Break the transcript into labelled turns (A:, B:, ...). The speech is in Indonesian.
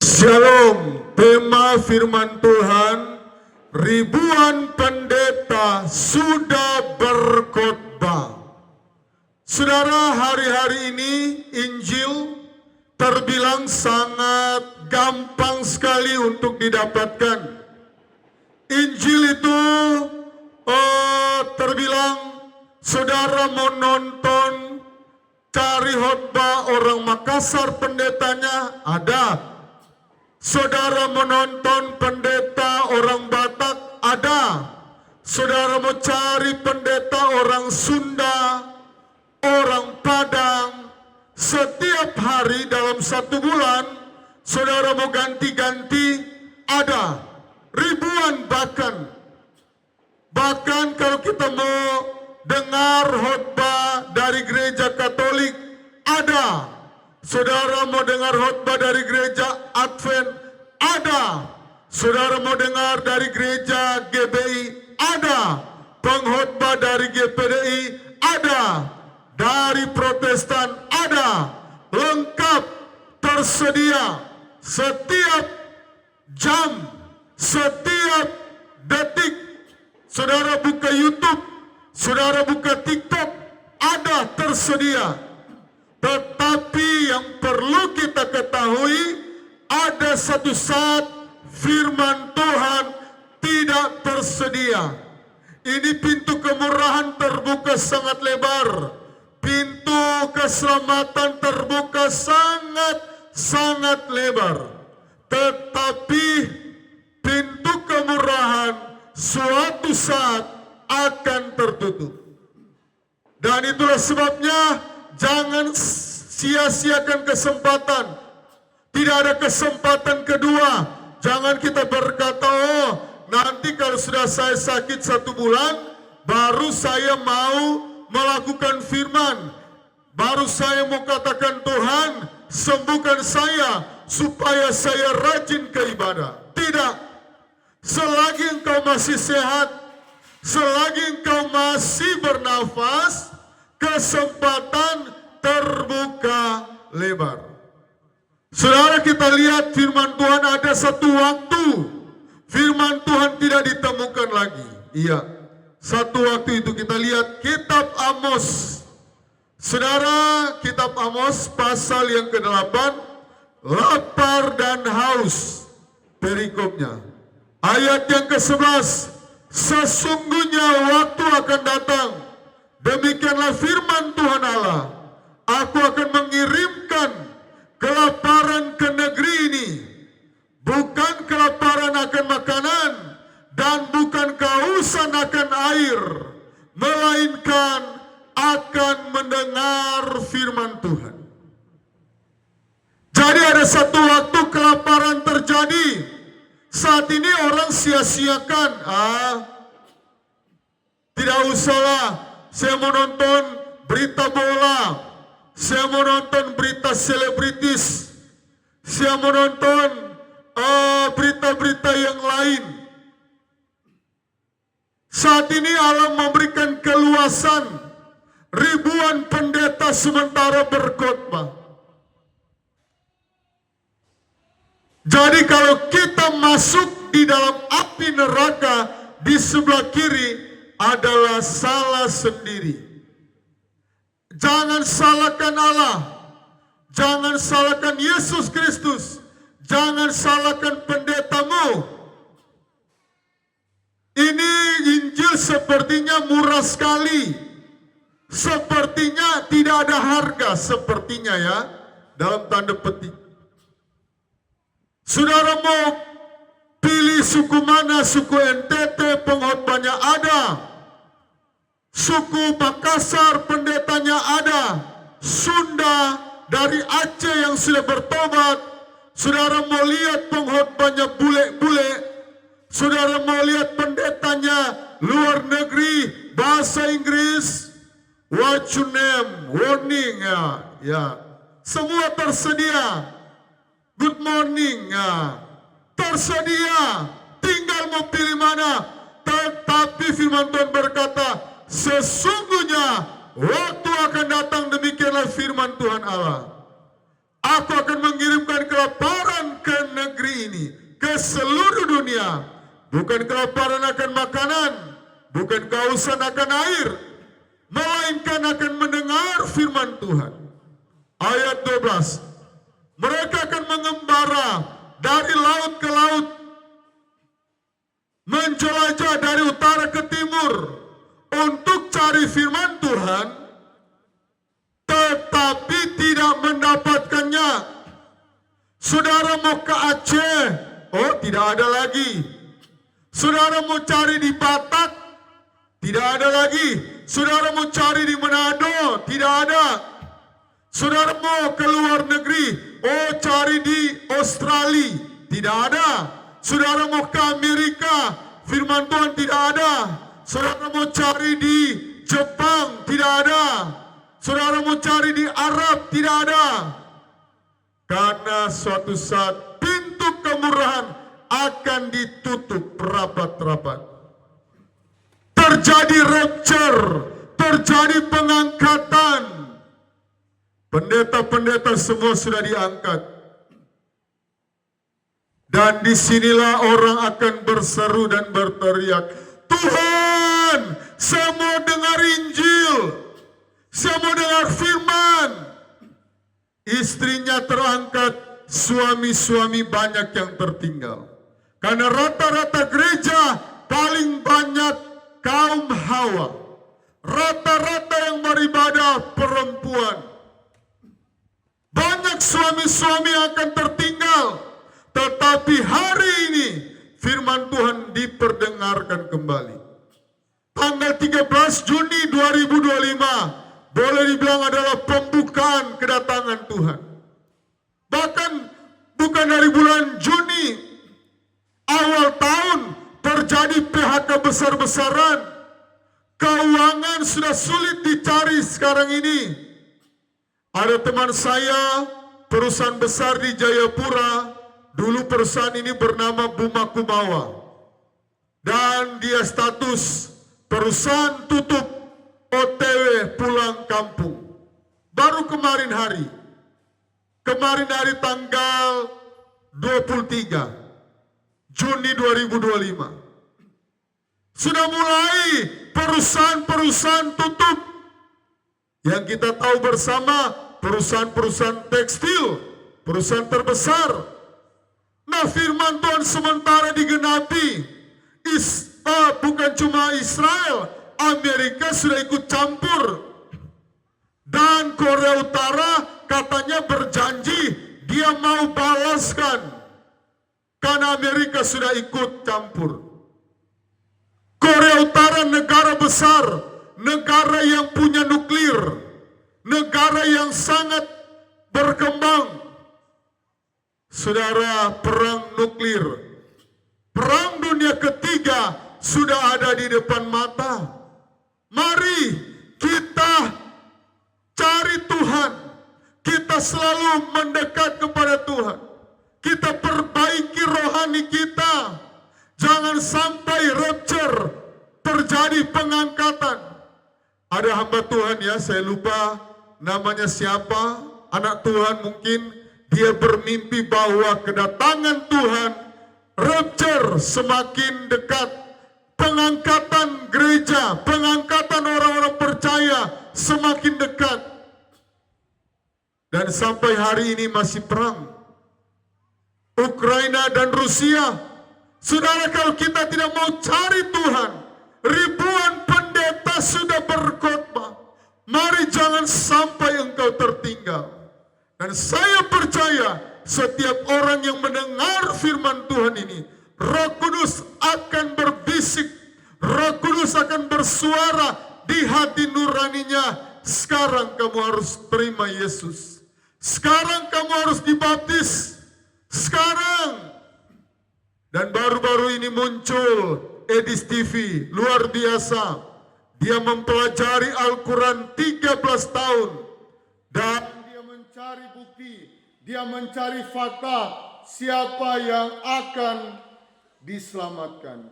A: Shalom, tema firman Tuhan, ribuan pendeta sudah berkhotbah. Saudara, hari-hari ini Injil terbilang sangat gampang sekali untuk didapatkan. Injil itu terbilang saudara mau nonton cari khotbah orang Makassar pendetanya ada. Saudara menonton pendeta orang Batak ada. Saudara mau cari pendeta orang Sunda, orang Padang. Setiap hari dalam satu bulan, saudara mau ganti-ganti ada. Ribuan bahkan. Bahkan kalau kita mau dengar khotbah dari gereja Katolik ada. Saudara mau dengar khotbah dari gereja Advent ada. Saudara mau dengar dari gereja GBI ada. Pengkhotbah dari GPDI ada. Dari Protestan ada. Lengkap, tersedia setiap jam, setiap detik. Saudara buka YouTube, saudara buka TikTok, ada tersedia. Tetapi yang perlu kita ketahui, ada satu saat firman Tuhan tidak tersedia. Ini pintu kemurahan terbuka sangat lebar. Pintu keselamatan terbuka sangat lebar. Tetapi pintu kemurahan suatu saat akan tertutup. Dan itulah sebabnya jangan sia-siakan kesempatan. Tidak ada kesempatan kedua. Jangan kita berkata, oh nanti kalau sudah saya sakit 1 bulan, baru saya mau melakukan firman. Baru saya mau katakan, Tuhan sembuhkan saya supaya saya rajin ke ibadah. Tidak. Selagi engkau masih sehat, selagi engkau masih bernafas, kesempatan terbuka lebar. Saudara, kita lihat firman Tuhan ada satu waktu firman Tuhan tidak ditemukan lagi. Iya, satu waktu itu kita lihat kitab Amos. Saudara, kitab Amos pasal yang ke-8, lapar dan haus, perikopnya. Ayat yang ke-11, sesungguhnya waktu akan datang, demikianlah firman Tuhan Allah, aku akan mengirimkan kelaparan ke negeri ini, bukan kelaparan akan makanan dan bukan kehausan akan air, melainkan akan mendengar firman Tuhan. Jadi ada satu waktu kelaparan terjadi. Saat ini orang sia-siakan, tidak usahlah saya mau nonton berita bola, saya mau nonton berita selebritis, saya mau nonton berita-berita yang lain. Saat ini Allah memberikan keluasan, ribuan pendeta sementara berkhotbah. Jadi kalau kita masuk di dalam api neraka di sebelah kiri adalah salah sendiri. Jangan salahkan Allah. Jangan salahkan Yesus Kristus. Jangan salahkan pendetamu. Ini Injil sepertinya murah sekali. Sepertinya tidak ada harga. Sepertinya ya. Dalam tanda petik. Saudara mau pilih suku mana? Suku NTT pengkhotbahnya ada. Suku Makassar pendetanya ada. Sunda dari Aceh yang sudah bertobat. Saudara mau lihat pengkhotbahnya bule-bule. Saudara mau lihat pendetanya luar negeri, bahasa Inggris. What's your name? Warning ya. Semua tersedia. Good morning tersedia. Tinggal mau pilih mana. Tetapi firman Tuhan berkata, sesungguhnya waktu akan datang, demikianlah firman Tuhan Allah, Aku akan mengirimkan kelaparan ke negeri ini, ke seluruh dunia. Bukan kelaparan akan makanan, bukan kehausan akan air, melainkan akan mendengar firman Tuhan. Ayat 12. Mereka akan mengembara dari laut ke laut, menjelajah dari utara ke timur untuk cari firman Tuhan, tetapi tidak mendapatkannya. Saudara mau ke Aceh, oh tidak ada lagi. Saudara mau cari di Batak, tidak ada lagi. Saudara mau cari di Manado, tidak ada. Saudara mau ke luar negeri, oh cari di Australia, tidak ada. Saudara mau ke Amerika, firman Tuhan tidak ada. Saudara mau cari di Jepang, tidak ada. Saudara mau cari di Arab, tidak ada. Karena suatu saat pintu kemurahan akan ditutup rapat-rapat. Terjadi rapture, terjadi pengangkatan. Pendeta-pendeta semua sudah diangkat. Dan disinilah orang akan berseru dan berteriak, Tuhan, saya mau dengar Injil, saya mau dengar firman. Istrinya terangkat, suami-suami banyak yang tertinggal. Karena rata-rata gereja paling banyak kaum Hawa. Rata-rata yang beribadah perempuan. Banyak suami-suami akan tertinggal. Tetapi hari ini firman Tuhan diperdengarkan kembali. Tanggal 13 Juni 2025 boleh dibilang adalah pembukaan kedatangan Tuhan. Bahkan bukan dari bulan Juni, awal tahun terjadi PHK besar-besaran. Keuangan sudah sulit dicari sekarang ini. Ada teman saya, perusahaan besar di Jayapura, dulu perusahaan ini bernama Buma Kumawa. Dan dia status perusahaan tutup, OTW pulang kampung. Baru kemarin hari tanggal 23 Juni 2025. Sudah mulai perusahaan-perusahaan tutup. Yang kita tahu bersama perusahaan-perusahaan tekstil, perusahaan terbesar. Nah, firman Tuhan sementara digenapi. Bukan cuma Israel, Amerika sudah ikut campur. Dan Korea Utara katanya berjanji dia mau balaskan. Karena Amerika sudah ikut campur. Korea Utara negara besar, negara yang punya nuklir, negara yang sangat berkembang. Saudara, perang nuklir, perang dunia ketiga sudah ada di depan mata. Mari kita cari Tuhan, kita selalu mendekat kepada Tuhan, kita perbaiki rohani kita. Jangan sampai rapture, terjadi pengangkatan. Ada hamba Tuhan ya, saya lupa namanya siapa, anak Tuhan mungkin, dia bermimpi bahwa kedatangan Tuhan, rapture semakin dekat, pengangkatan gereja, pengangkatan orang-orang percaya semakin dekat. Dan sampai hari ini masih perang Ukraina dan Rusia. Saudara, kalau kita tidak mau cari Tuhan, ribuan pendeta sudah berkhotbah. Mari jangan sampai engkau tertinggal. Dan saya percaya setiap orang yang mendengar firman Tuhan ini, Roh Kudus akan berbisik, Roh Kudus akan bersuara di hati nuraninya. Sekarang kamu harus terima Yesus. Sekarang kamu harus dibaptis. Sekarang. Dan baru-baru ini muncul Edis TV, luar biasa. Dia mempelajari Al-Quran 13 tahun. Dan dia mencari bukti, dia mencari fakta siapa yang akan diselamatkan.